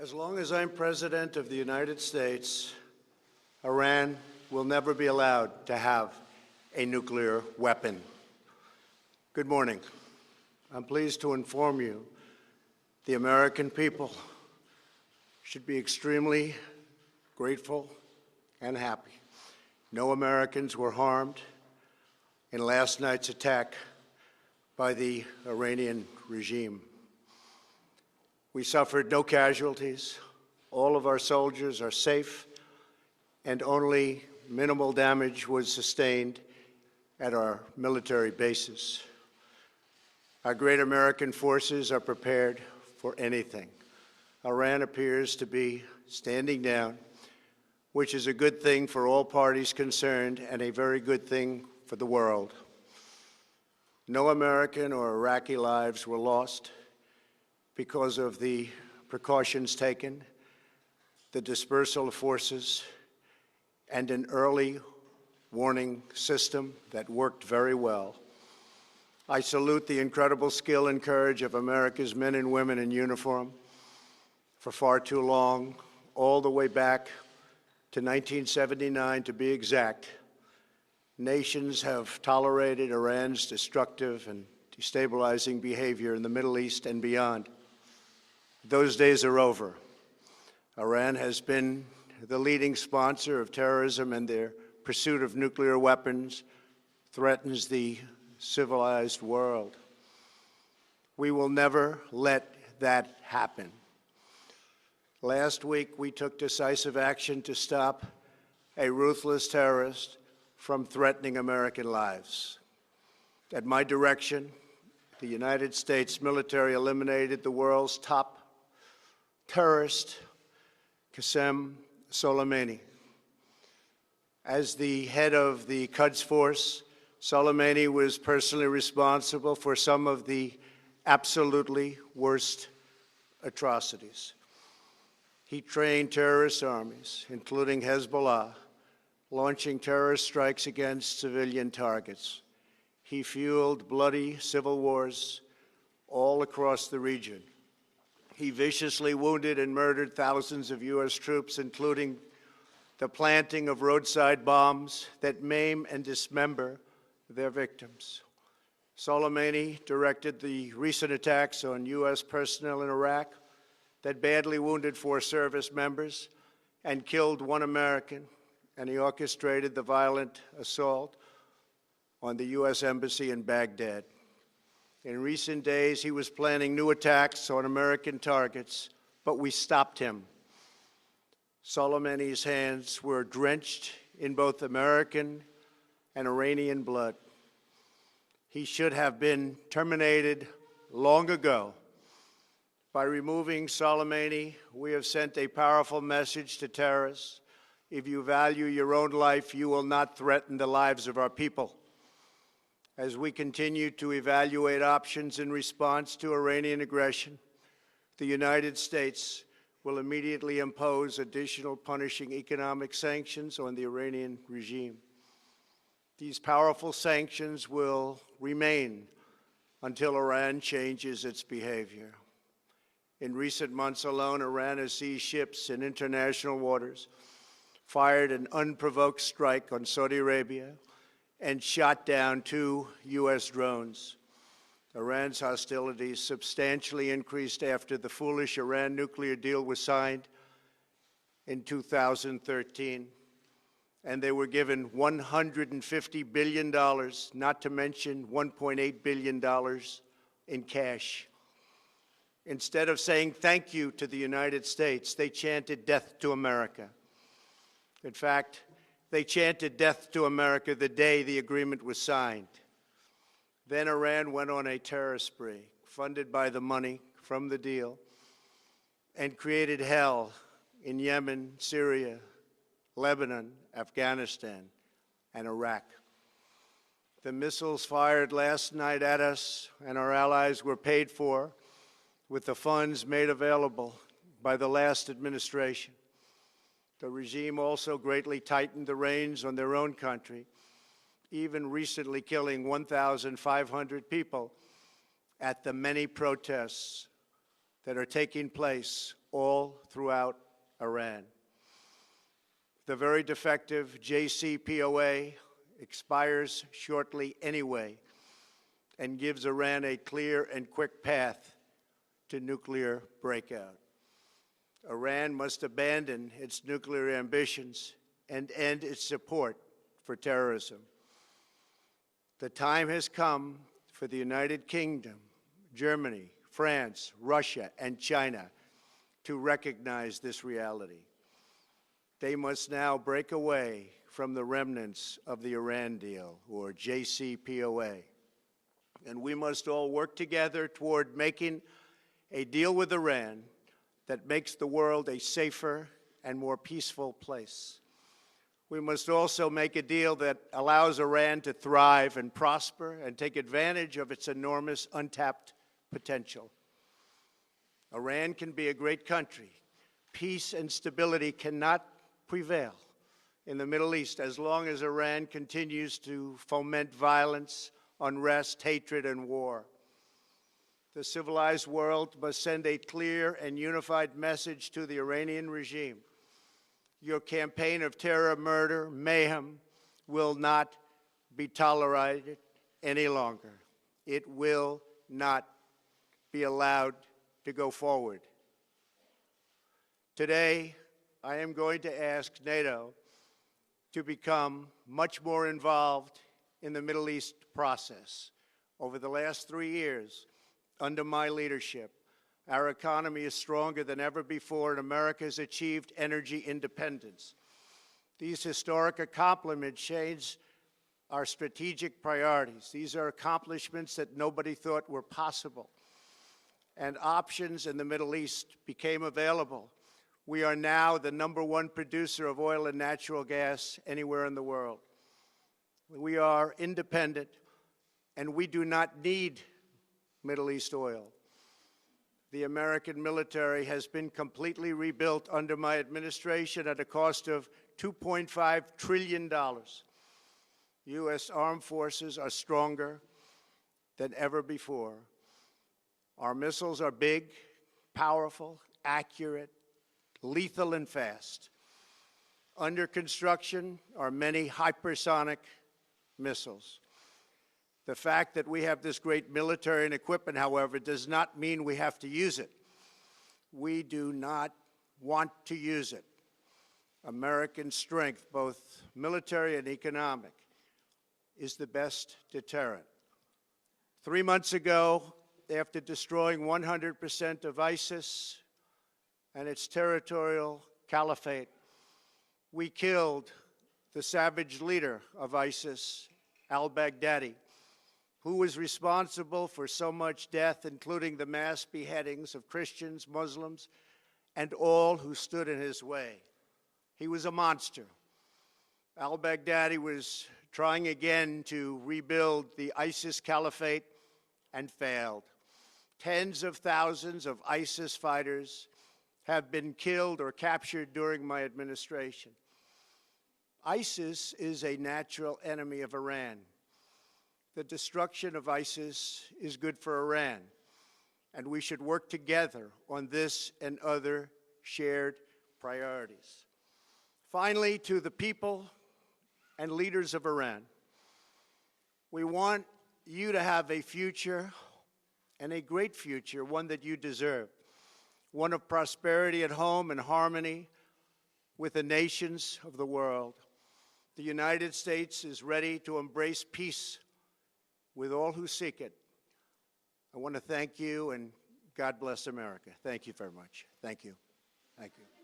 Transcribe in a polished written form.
As long as I'm President of the United States, Iran will never be allowed to have a nuclear weapon. Good morning. I'm pleased to inform you the American people should be extremely grateful and happy. No Americans were harmed in last night's attack by the Iranian regime. We suffered no casualties. All of our soldiers are safe, and only minimal damage was sustained at our military bases. Our great American forces are prepared for anything. Iran appears to be standing down, which is a good thing for all parties concerned and a very good thing for the world. No American or Iraqi lives were lost because of the precautions taken, the dispersal of forces, and an early warning system that worked very well. I salute the incredible skill and courage of America's men and women in uniform. For far too long, all the way back to 1979 to be exact, nations have tolerated Iran's destructive and destabilizing behavior in the Middle East and beyond. Those days are over. Iran has been the leading sponsor of terrorism, and their pursuit of nuclear weapons threatens the civilized world. We will never let that happen. Last week, we took decisive action to stop a ruthless terrorist from threatening American lives. At my direction, the United States military eliminated the world's top terrorist, Qasem Soleimani. As the head of the Quds Force, Soleimani was personally responsible for some of the absolutely worst atrocities. He trained terrorist armies, including Hezbollah, launching terrorist strikes against civilian targets. He fueled bloody civil wars all across the region. He viciously wounded and murdered thousands of U.S. troops, including the planting of roadside bombs that maim and dismember their victims. Soleimani directed the recent attacks on U.S. personnel in Iraq that badly wounded 4 service members and killed 1 American, and he orchestrated the violent assault on the U.S. Embassy in Baghdad. In recent days, he was planning new attacks on American targets, but we stopped him. Soleimani's hands were drenched in both American and Iranian blood. He should have been terminated long ago. By removing Soleimani, we have sent a powerful message to terrorists. If you value your own life, you will not threaten the lives of our people. As we continue to evaluate options in response to Iranian aggression, the United States will immediately impose additional punishing economic sanctions on the Iranian regime. These powerful sanctions will remain until Iran changes its behavior. In recent months alone, Iran has seized ships in international waters, fired an unprovoked strike on Saudi Arabia, and shot down 2 U.S. drones. Iran's hostilities substantially increased after the foolish Iran nuclear deal was signed in 2013, and they were given $150 billion, not to mention $1.8 billion in cash. Instead of saying thank you to the United States, they chanted death to America. In fact, they chanted death to America the day the agreement was signed. Then Iran went on a terror spree, funded by the money from the deal, and created hell in Yemen, Syria, Lebanon, Afghanistan, and Iraq. The missiles fired last night at us and our allies were paid for with the funds made available by the last administration. The regime also greatly tightened the reins on their own country, even recently killing 1,500 people at the many protests that are taking place all throughout Iran. The very defective JCPOA expires shortly anyway and gives Iran a clear and quick path to nuclear breakout. Iran must abandon its nuclear ambitions and end its support for terrorism. The time has come for the United Kingdom, Germany, France, Russia, and China to recognize this reality. They must now break away from the remnants of the Iran deal, or JCPOA. And we must all work together toward making a deal with Iran that makes the world a safer and more peaceful place. We must also make a deal that allows Iran to thrive and prosper and take advantage of its enormous untapped potential. Iran can be a great country. Peace and stability cannot prevail in the Middle East as long as Iran continues to foment violence, unrest, hatred, and war. The civilized world must send a clear and unified message to the Iranian regime. Your campaign of terror, murder, mayhem will not be tolerated any longer. It will not be allowed to go forward. Today, I am going to ask NATO to become much more involved in the Middle East process. Over the last 3 years, under my leadership, our economy is stronger than ever before, and America has achieved energy independence. These historic accomplishments change our strategic priorities. These are accomplishments that nobody thought were possible. And options in the Middle East became available. We are now the #1 producer of oil and natural gas anywhere in the world. We are independent, and we do not need Middle East oil. The American military has been completely rebuilt under my administration at a cost of $2.5 trillion. U.S. armed forces are stronger than ever before. Our missiles are big, powerful, accurate, lethal, and fast. Under construction are many hypersonic missiles. The fact that we have this great military and equipment, however, does not mean we have to use it. We do not want to use it. American strength, both military and economic, is the best deterrent. 3 months ago, after destroying 100% of ISIS and its territorial caliphate, we killed the savage leader of ISIS, al-Baghdadi, who was responsible for so much death, including the mass beheadings of Christians, Muslims, and all who stood in his way. He was a monster. Al-Baghdadi was trying again to rebuild the ISIS caliphate and failed. Tens of thousands of ISIS fighters have been killed or captured during my administration. ISIS is a natural enemy of Iran. The destruction of ISIS is good for Iran, and we should work together on this and other shared priorities. Finally, to the people and leaders of Iran, we want you to have a future, and a great future, one that you deserve, one of prosperity at home and harmony with the nations of the world. The United States is ready to embrace peace with all who seek it. I want to thank you, and God bless America. Thank you very much. Thank you. Thank you.